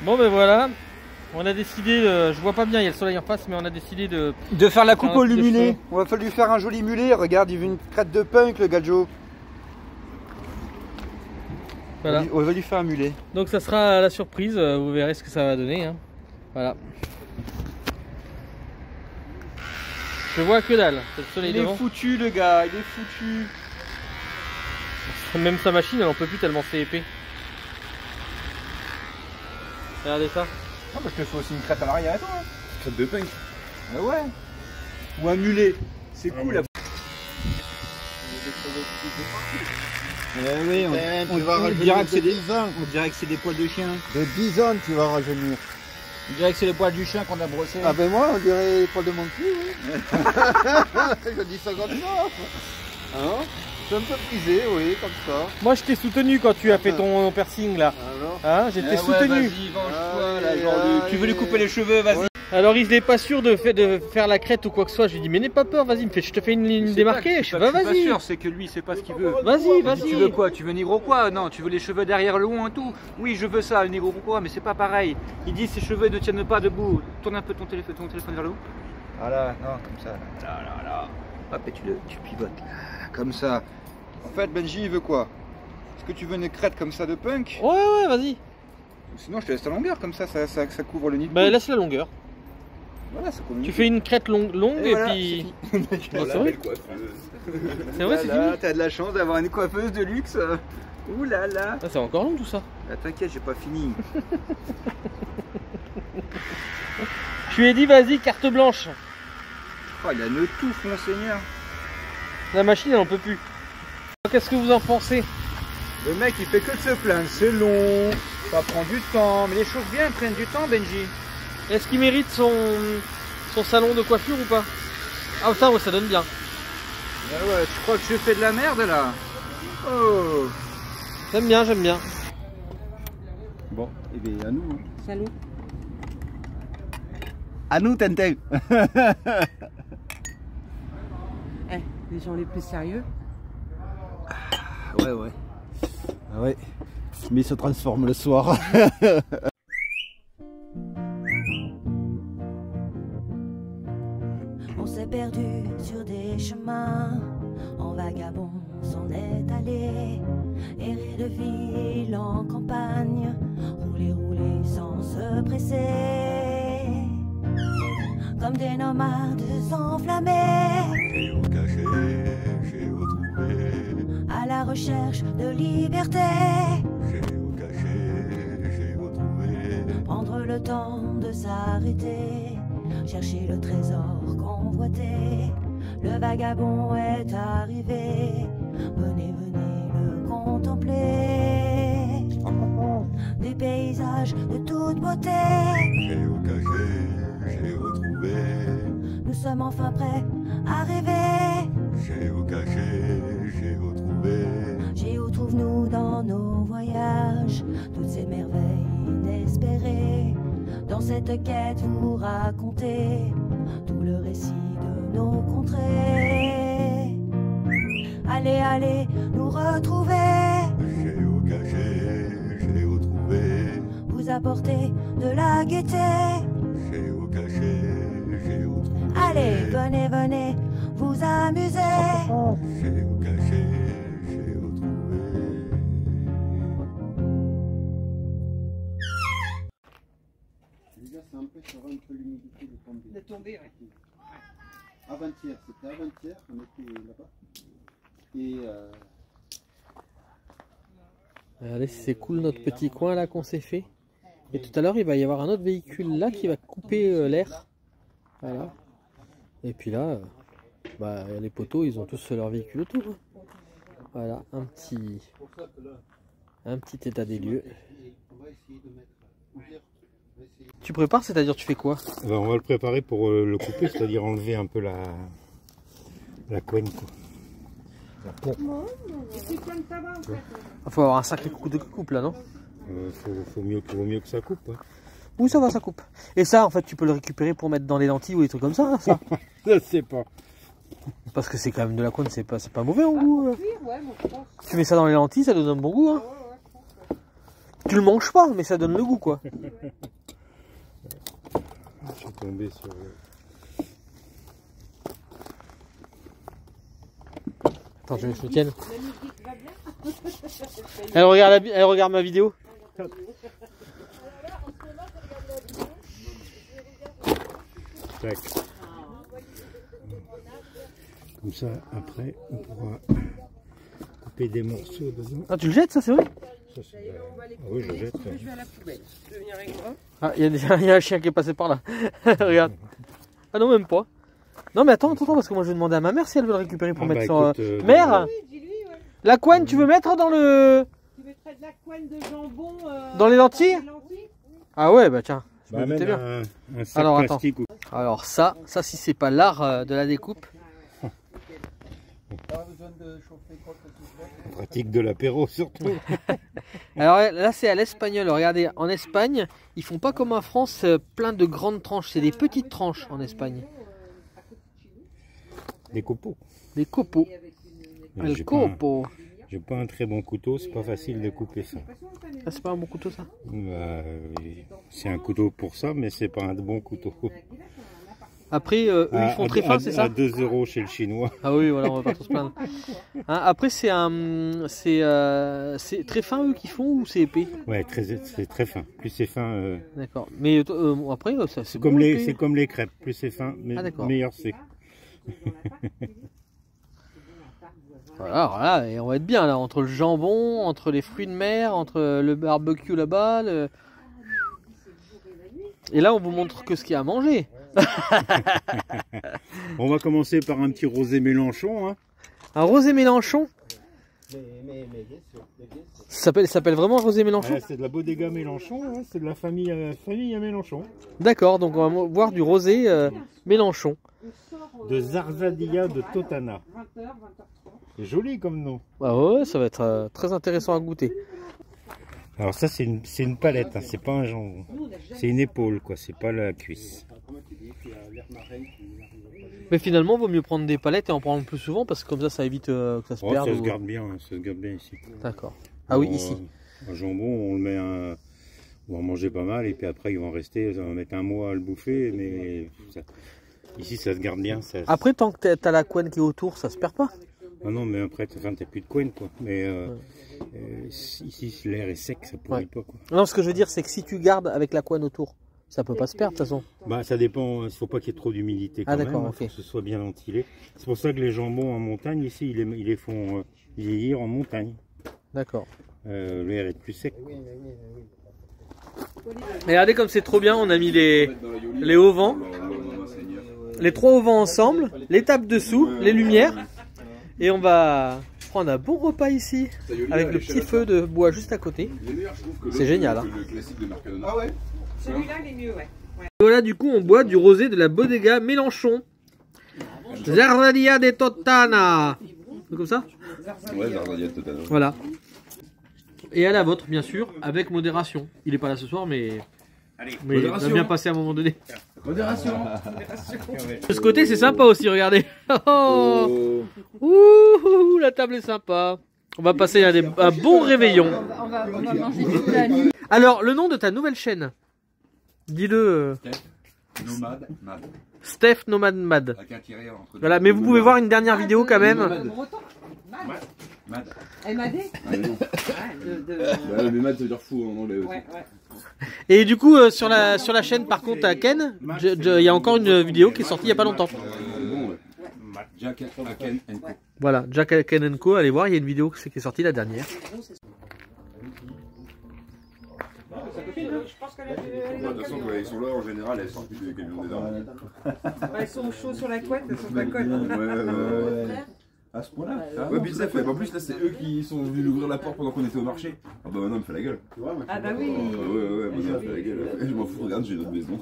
Bon ben voilà, on a décidé, je vois pas bien, il y a le soleil en face, mais on a décidé de faire la coupe au mulet. On va falloir lui faire un joli mulet. Regarde, il veut une crête de punk, le Gadjo. Voilà. On va lui faire un mulet. Donc ça sera la surprise, vous verrez ce que ça va donner. Hein. Voilà. Je vois que dalle, c'est le soleil devant. Il est foutu le gars, il est foutu. Même sa machine, elle en peut plus tellement c'est épais. Regardez ça. Ah, parce qu'il faut aussi une crête à l'arrière et tout. Hein. Crête de punk. Ah ouais. Ou un mulet. C'est cool. Là. Oui, on dirait que c'est des bisons. On dirait que c'est des poils de chien. De bison, tu vas rajeunir. On dirait que c'est les poils du chien qu'on a brossé. Ah ben moi, on dirait les poils de mon cul, oui. Je dis ça comme ça. Hein? C'est un peu frisé, oui, comme ça. Moi je t'ai soutenu quand tu as fait ton piercing là. Alors hein, j'étais soutenu. Vas-y, venge-toi là, tu veux lui couper les cheveux, vas-y. Ouais. Alors il n'est pas sûr de faire la crête ou quoi que ce soit. Je lui dis mais n'aie pas peur, vas-y, je te fais une ligne démarquée. Je suis pas vas-y. sûr, c'est que lui il sait pas ce qu'il veut. Vas-y, vas-y. Tu veux quoi? Tu veux négro quoi? Non, tu veux les cheveux derrière le long et tout. Oui, je veux ça, le négro quoi, mais c'est pas pareil. Il dit ses cheveux ne tiennent pas debout. Tourne un peu ton téléphone vers le haut. Voilà, non, comme ça. Là. Hop, et tu pivotes. Là, comme ça. En fait, Benji il veut quoi? Est-ce que tu veux une crête comme ça de punk? Ouais, vas-y. Sinon, je te laisse ta longueur, comme ça couvre le nid. Bah laisse la longueur. Voilà, ça couvre. Tu fais une crête longue et voilà, puis. C'est vrai, c'est vrai, c'est fini. T'as de la chance d'avoir une coiffeuse de luxe. Ouh là là. Ah, c'est encore long tout ça. Ah, t'inquiète, j'ai pas fini. Je lui ai dit vas-y, carte blanche. Oh, il a le tout, mon seigneur. La machine elle en peut plus. Qu'est-ce que vous en pensez? Le mec il fait que de se plaindre, c'est long, ça prend du temps, mais les choses bien prennent du temps, Benji. Est-ce qu'il mérite son salon de coiffure ou pas? Ah ça ouais, ça donne bien. Ah ouais, tu crois que je fais de la merde là? Oh. J'aime bien, j'aime bien. Bon, et bien à nous. Hein. Salut. À nous, Tintin. Les gens les plus sérieux. Ouais. Ah ouais. Mais il se transforme le soir. On s'est perdu sur des chemins, en vagabond s'en est allé, errer de ville en campagne, rouler sans se presser, comme des nomades enflammés. J'ai retrouvé. À la recherche de liberté. J'ai retrouvé. Prendre le temps de s'arrêter, chercher le trésor convoité. Le vagabond est arrivé. Venez le contempler. Des paysages de toute beauté. J'ai retrouvé. Nous sommes enfin prêts à rêver. J'ai retrouvé. Géo-trouve-nous dans nos voyages toutes ces merveilles inespérées. Dans cette quête, vous racontez tout le récit de nos contrées. Allez, nous retrouver. J'ai retrouvé. Vous apporter de la gaieté. J'ai retrouvé. Allez, venez, vous amuser. J'ai retrouvé. Déjà, ça empêchera un peu l'humidité de tomber. De tomber, ouais. Avant-hier, c'était avant-hier, on était là-bas. Et Regardez si c'est cool notre petit coin là qu'on s'est fait. Et tout à l'heure il va y avoir un autre véhicule là qui va couper l'air. Voilà. Et puis là, les poteaux ils ont tous leur véhicule autour. Hein. Voilà, un petit état des lieux. Tu prépares, c'est-à-dire tu fais quoi? On va le préparer pour le couper, c'est-à-dire enlever un peu la couenne. Quoi. Il faut avoir un sacré coup de coupe là, non? Vaut mieux que ça coupe. Hein. Oui, ça va, ça coupe. Et ça, en fait, tu peux le récupérer pour mettre dans les lentilles ou des trucs comme ça, hein, ça. Je sais pas. Parce que c'est quand même de la couenne, c'est pas mauvais au goût. Tu mets ça dans les lentilles, ça donne un bon goût. Hein. Tu le manges pas, mais ça donne le goût quoi. Je suis tombé sur... Attends, je le tienne. Elle regarde ma vidéo. Tac. Comme ça, après, on pourra couper des morceaux dedans. Ah, tu le jettes ça, c'est vrai? Ça, ah oui, je jette. Je vais à la poubelle. Tu veux venir avec moi? Ah, il y a un chien qui est passé par là. Regarde. Ah non, même pas. Non mais attends, parce que moi je vais demander à ma mère si elle veut le récupérer pour mettre sur... Mère, Oui, dis-lui, ouais. la couenne, tu veux mettre dans le... Tu mettrais de la couenne de jambon dans les lentilles? Ah ouais, bah tiens. Bah, même bien. un sac Alors, plastique. Alors ça si c'est pas l'art de la découpe. On pratique de l'apéro surtout. Alors là c'est à l'espagnol, regardez, en Espagne, ils font pas comme en France plein de grandes tranches, c'est des petites tranches en Espagne. Des copeaux. Des copeaux. Mais El copo. J'ai pas un très bon couteau, c'est pas facile de couper ça. Ah, c'est pas un bon couteau ça? Bah, c'est un couteau pour ça, mais c'est pas un bon couteau. Après, eux, ils font très fin, c'est ça? À 2 € chez le chinois. Ah oui, voilà, on va pas trop se plaindre. Hein, après, c'est très fin, eux, qui font, ou c'est épais? Ouais, c'est très fin. Plus c'est fin... D'accord. Mais après, c'est comme, bon, c'est comme les crêpes. Plus c'est fin, meilleur c'est. Voilà, et on va être bien là, entre le jambon, entre les fruits de mer, entre le barbecue là-bas. Et là, on vous montre que ce qu'il y a à manger. On va commencer par un petit rosé Mélenchon. Hein. Un rosé Mélenchon? Ça s'appelle vraiment rosé Mélenchon? Ouais, c'est de la bodega Mélenchon, hein. C'est de la famille à Mélenchon. D'accord, donc on va voir du rosé Mélenchon. De Zarzadilla de Totana. C'est joli comme nom. Ah ouais, ça va être très intéressant à goûter. Alors ça c'est une palette, hein. C'est pas un jambon. C'est une épaule quoi, c'est pas la cuisse. Mais finalement, il vaut mieux prendre des palettes et en prendre plus souvent parce que comme ça évite que ça se perde. Ça se garde bien, ça se garde bien ici. D'accord. Ah oui, ici. Un jambon, on le met on va en manger pas mal et puis après il va en rester, on va mettre un mois à le bouffer, mais ici ça se garde bien. Après, tant que tu as la couenne qui est autour, ça se perd pas. Ah non, mais après t'as plus de couenne quoi. Mais ici l'air est sec, ça pourrit pas quoi. Non, ce que je veux dire, c'est que si tu gardes avec la couenne autour, ça peut pas se perdre de toute façon. Bah ça dépend, il faut pas qu'il y ait trop d'humidité quand même, d'accord, faut que ce soit bien ventilé. C'est pour ça que les jambons en montagne ici, ils les font vieillir en montagne. D'accord. L'air est plus sec. Et regardez comme c'est trop bien, on a mis les auvents, les 3 auvents ensemble, les tables dessous, les lumières, et on va prendre un bon repas ici, avec le petit feu de bois juste à côté. C'est génial. Hein. Ah ouais? Celui-là, il est mieux, ouais. Voilà, du coup, on boit du rosé de la bodega Mélenchon. Zarzadilla de Totana. C'est comme ça? Ouais, Zarzadilla de Totana. Voilà. Et à la vôtre, bien sûr, avec modération. Il n'est pas là ce soir, mais il va bien passer à un moment donné. Modération. De ce côté, c'est sympa aussi, regardez. Oh. Ouh, la table est sympa. On va passer un bon réveillon. On va manger toute la nuit. Alors, le nom de ta nouvelle chaîne, dis-le. Nomade, Mad. Steph Nomad Mad. Avec un tiret entre. Voilà, mais vous pouvez voir une dernière vidéo quand même. Mad. MAD? Ouais, mais Mad ça veut dire fou en anglais aussi. Ouais. Et du coup, sur la chaîne, par contre, à Ken, il y a encore une vidéo qui est sortie il n'y a pas longtemps. Bon, ouais. Jack Aken Co. Voilà, Jack Aken Co, allez voir, il y a une vidéo qui est sortie la dernière. Je pense qu'elle De toute façon, quand ils sont là, en général, elles sortent plus des camions des armes. Elles sont chauds sur la couette, elles sont pas connes. Ouais. À ce point-là. Ouais, puis ça fait. En plus, là, c'est eux qui sont venus nous ouvrir la porte pendant qu'on était au marché. Ah bah, maintenant, il me fait la gueule. Ah bah oui. Ouais, maintenant, il me fait la gueule. Je m'en fous, regarde, j'ai une autre maison.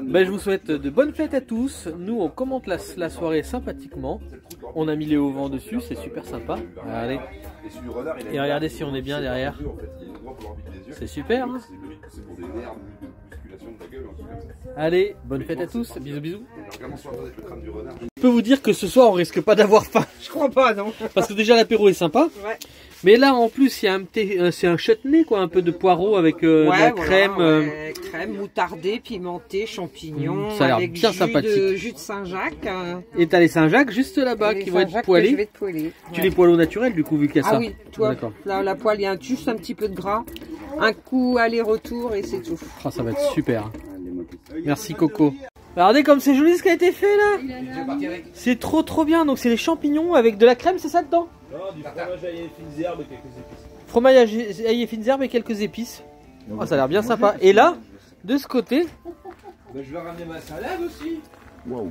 Ben, je vous souhaite de bonnes fêtes à tous. Nous, on commente la soirée sympathiquement. On a mis les auvents dessus, c'est super sympa. Regardez. Et regardez si on est bien derrière. C'est super. Hein. Allez, bonne fête à tous. Bisous, bisous. Je peux vous dire que ce soir, on risque pas d'avoir faim. Je crois pas, non. Parce que déjà, l'apéro est sympa. Ouais. Mais là, en plus, il y a c'est un chutney, quoi, un peu de poireau avec de la crème. Crème moutardée, pimentée, champignons. Ça a l'air avec bien sympathique. Jus de Saint-Jacques. Et t'as les Saint-Jacques juste là-bas qui vont être poêlés. Je vais te poêler. Tu les poêles au naturel, du coup, vu qu'il y a ça. Ah oui, toi, là, la poêle, il y a juste un petit peu de gras. Un coup aller-retour et c'est tout. Oh, ça va être super. Merci Coco. Regardez comme c'est joli ce qui a été fait là. C'est trop bien. Donc c'est les champignons avec de la crème, c'est ça dedans? Non, du fromage ail et fines herbes et quelques épices. Fromage ail et fines herbes et quelques épices. Oh, ça a l'air bien sympa. Et là, de ce côté, Je vais ramener ma salade aussi. Waouh.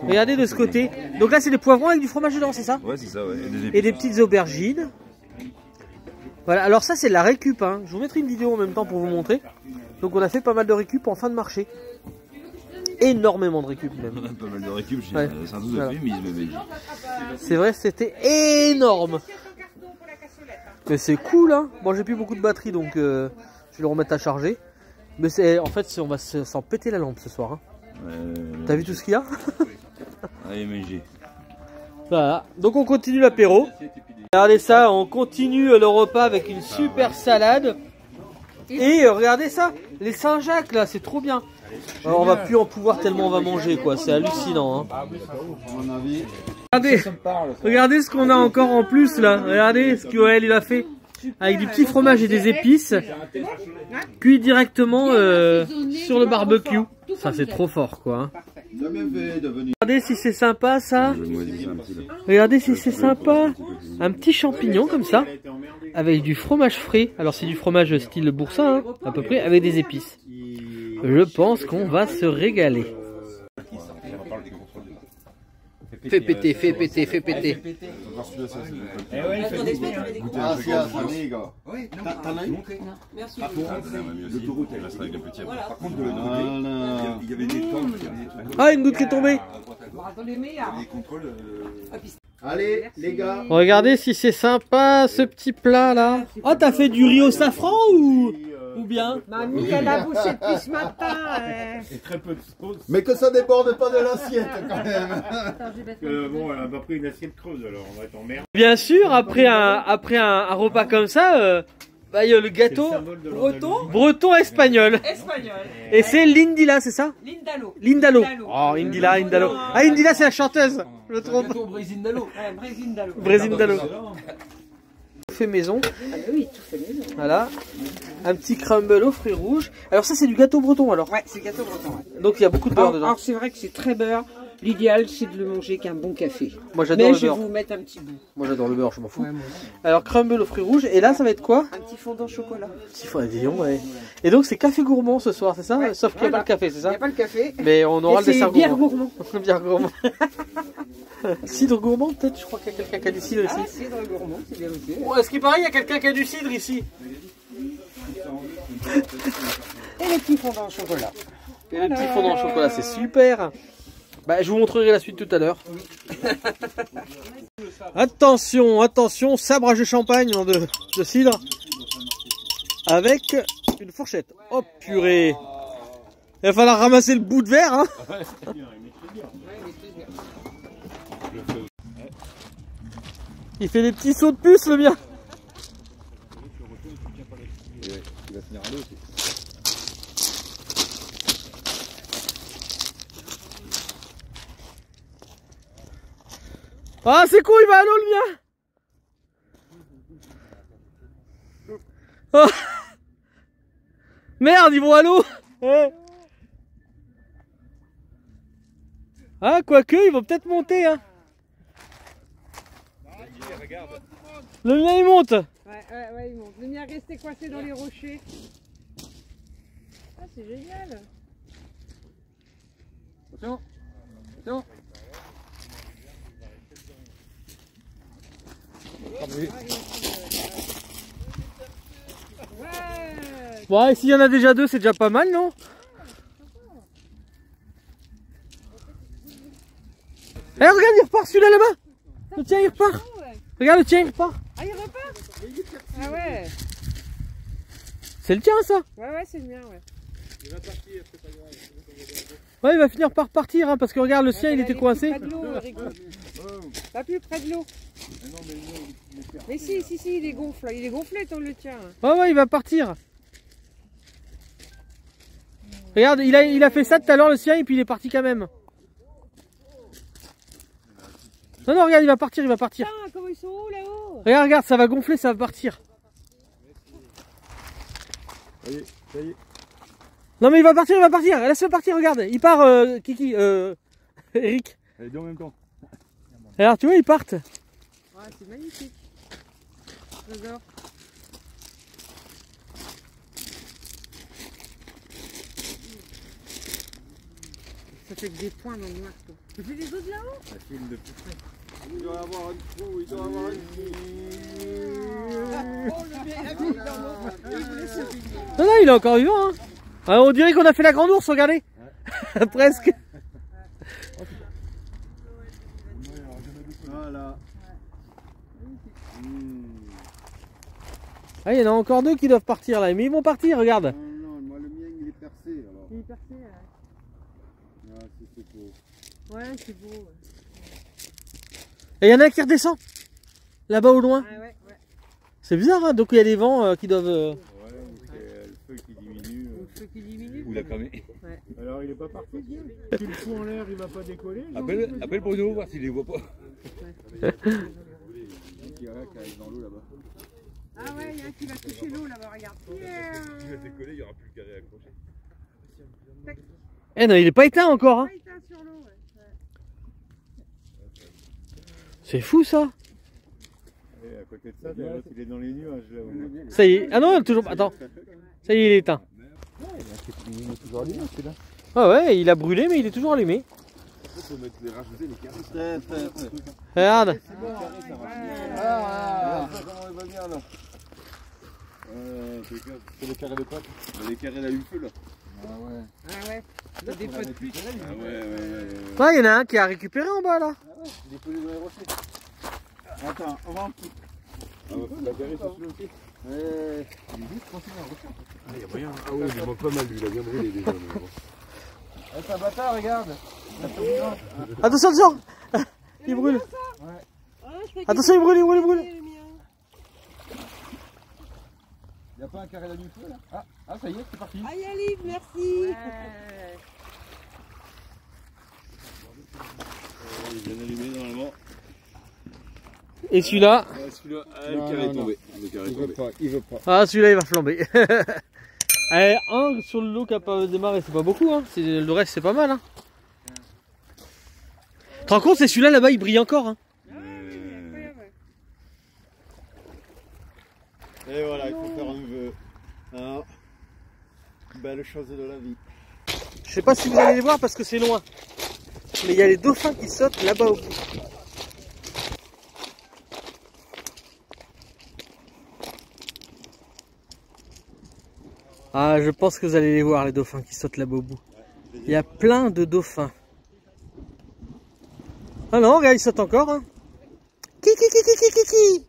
regardez de ce côté. Donc là c'est des poivrons avec du fromage dedans, c'est ça? Ouais, c'est ça, ouais. Et des petites aubergines. Voilà, alors ça c'est de la récup, hein. Je vous mettrai une vidéo en même temps pour vous montrer. Donc on a fait pas mal de récup en fin de marché. Énormément de récup même. On a pas mal de récup, j'ai Ouais. un douze de mise, mais C'est vrai, c'était énorme. Mais c'est cool, hein. Bon, j'ai plus beaucoup de batterie, donc je vais le remettre à charger. Mais c'est, en fait, on va s'en péter la lampe ce soir. Hein. T'as vu tout ce qu'il y a? Allez, MG. Voilà. Donc on continue l'apéro. Regardez ça, on continue le repas avec une super salade. Et regardez ça, les Saint-Jacques là, c'est trop bien. Alors, on va plus en pouvoir tellement on va manger, quoi. C'est hallucinant. Hein. Regardez ce qu'on a encore en plus là. Regardez ce qu'Oël il a fait. Avec du petit fromage et des épices. Cuit directement sur le barbecue. Ça c'est trop fort, quoi. Hein. Regardez si c'est sympa ça. Regardez si c'est sympa. Un petit champignon comme ça. Avec du fromage frais. Alors c'est du fromage style boursin, hein, à peu près, avec des épices. Je pense qu'on va se régaler. Fais péter, fais péter, fais péter. Ah, c'est assané, gars. T'en as une? Merci. L'autoroute, elle reste avec le petit. Par contre, de l'autre côté, il y avait des temps. Ah, une goutte qui est tombée. Les meilleurs. Des contrôles. Allez, les gars. Regardez si c'est sympa ce petit plat là. Oh, t'as fait du riz au safran ou bien? Mamie, elle a bouché depuis ce matin. Et très peu de sauce. Mais que ça déborde pas de l'assiette, quand même. Bon, elle a pas pris une assiette creuse, alors on va être en merde. Bien sûr, après un repas comme ça, bah, il y a le gâteau breton espagnol. Et c'est l'Indila, c'est ça? Lindalo. Lindalo. Oh, Indila, Indalo. Ah, Indila, c'est la chanteuse. Je me trompe. Brésindalo. Brésindalo. Tout fait maison. Oui, tout fait maison. Voilà. Un petit crumble aux fruits rouges. Alors ça, c'est du gâteau breton alors. Ouais, c'est gâteau breton. Ouais. Donc il y a beaucoup de beurre dedans. Alors c'est vrai que c'est très beurre. L'idéal, c'est de le manger qu'un bon café. Moi j'adore le Mais je vais beurre. vous mettre un petit bout. Moi j'adore le beurre, je m'en fous. Ouais, moi aussi. Alors crumble aux fruits rouges. Et là, ça va être quoi? Un petit fondant au chocolat. Petit fondant, ouais. Et donc c'est café gourmand ce soir, c'est ça? Ouais, Sauf qu'il n'y a pas le café, c'est Il ça? n'y a pas le café. Mais on aura le Et dessert c'est bière gourmand. gourmand. Bière gourmand. Cidre gourmand peut-être? Je crois qu'il y a quelqu'un qui a du cidre ici. Ah, cidre gourmand, c'est bien aussi. Oh, est-ce qu'il paraît il y a quelqu'un qui a du cidre ici? Et les petits fondants au chocolat. Et le petit fondant au chocolat, c'est super. Bah, je vous montrerai la suite tout à l'heure. Attention, attention, sabrage de champagne, non, de cidre. Avec une fourchette. Oh purée. Il va falloir ramasser le bout de verre, hein. Il fait des petits sauts de puce, le mien. Il va finir à l'eau aussi. Ah, c'est con, il va à l'eau, le mien. Oh. Merde, ils vont à l'eau. Ouais. Ah, quoique, ils vont peut-être monter, hein. Le mien, il monte. Ouais, il monte. Le mien est resté coincé dans les rochers. Ah, c'est génial. Attention. Attention. Ouais, s'il y en a déjà deux, c'est déjà pas mal, non? Eh, regarde, il repart celui-là là-bas. Le tien, il repart. Regarde, le tien, il repart. Ah, il repart? Ah ouais. C'est le tien, ça? Ouais, c'est le mien, ouais. Ouais, il va finir par partir, hein, parce que regarde, le sien, il était coincé. Pas plus près de l'eau. Mais si, il est gonflé. Il est gonflé, ton le tien. Oh ouais, il va partir. Regarde, il a fait ça tout à l'heure le sien et puis il est parti quand même. Non, non, regarde, il va partir, il va partir. Putain, comment ils sont hauts là-haut. Regarde, ça va gonfler, ça va partir. Ça y est, ça y est. Non mais il va partir, laisse-le partir, regarde. Il part, Kiki, Eric. Les deux en même temps. Regarde, tu vois, ils partent. Ouais, c'est magnifique. J'adore. Ça fait que des points dans le noir. Tu fais des autres là-haut? Ça filme de plus près. Il doit avoir un trou, il doit avoir un trou. Oh, le bien, il a mis dans l'eau. Il voulait se baigner. Non, non, il est encore vivant. Hein. Alors, on dirait qu'on a fait la grande ours, regardez. Ouais. Presque. Voilà. Ah, il y en a encore deux qui doivent partir là, mais ils vont partir, regarde. Non, non, moi le mien il est percé alors. Il est percé, ouais. Ah, c'est beau. Ouais, c'est beau. Ouais. Et il y en a un qui redescend. Là-bas au loin. Ah, ouais, ouais. C'est bizarre, hein. Donc il y a des vents qui doivent... Ouais, c'est le feu qui diminue. Le feu qui diminue. Ou la cramé. Ouais. Alors il est pas parti. Tu le fous en l'air, il va pas décoller. Appelle Bruno, voir s'il les voit pas. Il y a un qui arrive dans l'eau là-bas. Ah ouais, il y a un qui va toucher l'eau là-bas, regarde. Il va décoller, il n'y aura plus le carré accroché. Eh non, il est pas éteint encore. Hein. Pas éteint sur l'eau, ouais. C'est fou ça. Et à côté de ça, il est dans les nuages là. Ça y est. Ah non, toujours. Attends. Ça y est, il est éteint. Il est toujours allumé celui-là. Ah ouais, il a brûlé, mais il est toujours allumé. Il faut mettre les rajouter les carrés. Regarde. Ah, comment il va bien là. C'est les carrés de pâte. Les carrés d'allume feu là. Ah ouais. Ah ouais. Il des fois de plus. Ah ouais. Ah, il y en a un qui a récupéré en bas là. Il est posé dans les rochers. Attends, on va en petit. Ah ouais, faut la carré sur celui-là aussi. Il est juste coincé dans le rocher. Ah, il y a moyen. Ah ouais, il manque pas mal lui, il a bien brûlé déjà. C'est un bâtard, regarde. Attention, attention. Il brûle. Attention, il brûle, il brûle, il brûle. Il n'y a pas un carré d'allume feu là? Ah, ça y est, c'est parti. Ah, Yaline, merci. Il est bien allumé normalement. Et celui-là. Celui-là, le carré est tombé. Le carré est tombé. Il veut pas. Ah, celui-là, il va flamber. Allez, un sur le lot qui n'a pas démarré, c'est pas beaucoup. Hein. Le reste, c'est pas mal. Hein. Tu te rends compte, c'est celui-là là-bas, il brille encore. Hein. Et voilà, il faut faire un vœu. Ah, belle chose de la vie. Je sais pas si vous allez les voir parce que c'est loin. Mais il y a les dauphins qui sautent là-bas au bout. Ah, je pense que vous allez les voir, les dauphins qui sautent là-bas au bout. Il y a plein de dauphins. Ah non, regarde, ils sautent encore. Hein. Kiki.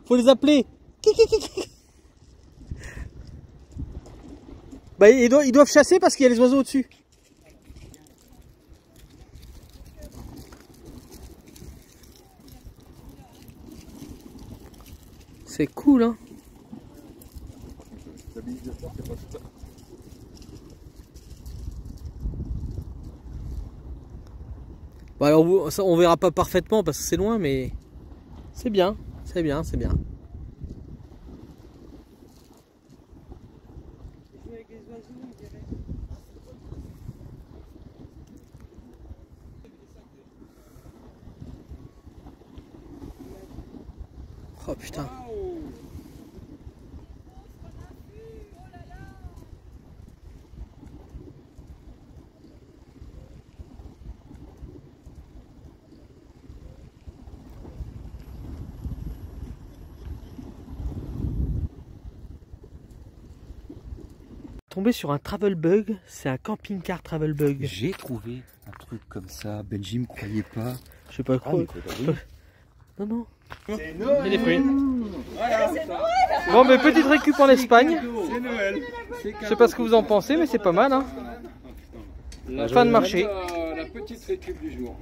Faut les appeler. Kiki. Bah, ils doivent chasser parce qu'il y a les oiseaux au-dessus. C'est cool, hein. Bah alors, ça, on verra pas parfaitement parce que c'est loin, mais c'est bien, c'est bien, c'est bien. Oh putain. Tombé sur un travel bug, c'est un camping-car travel bug. J'ai trouvé un truc comme ça, Benji me croyait pas. Je sais pas quoi. Non, non. C'est Noël. Et les fruits. Bon, mais petite récup en Espagne. C'est Noël. Je sais pas ce que vous en pensez, mais c'est pas mal. Hein. Fin de marché. La petite récup du jour.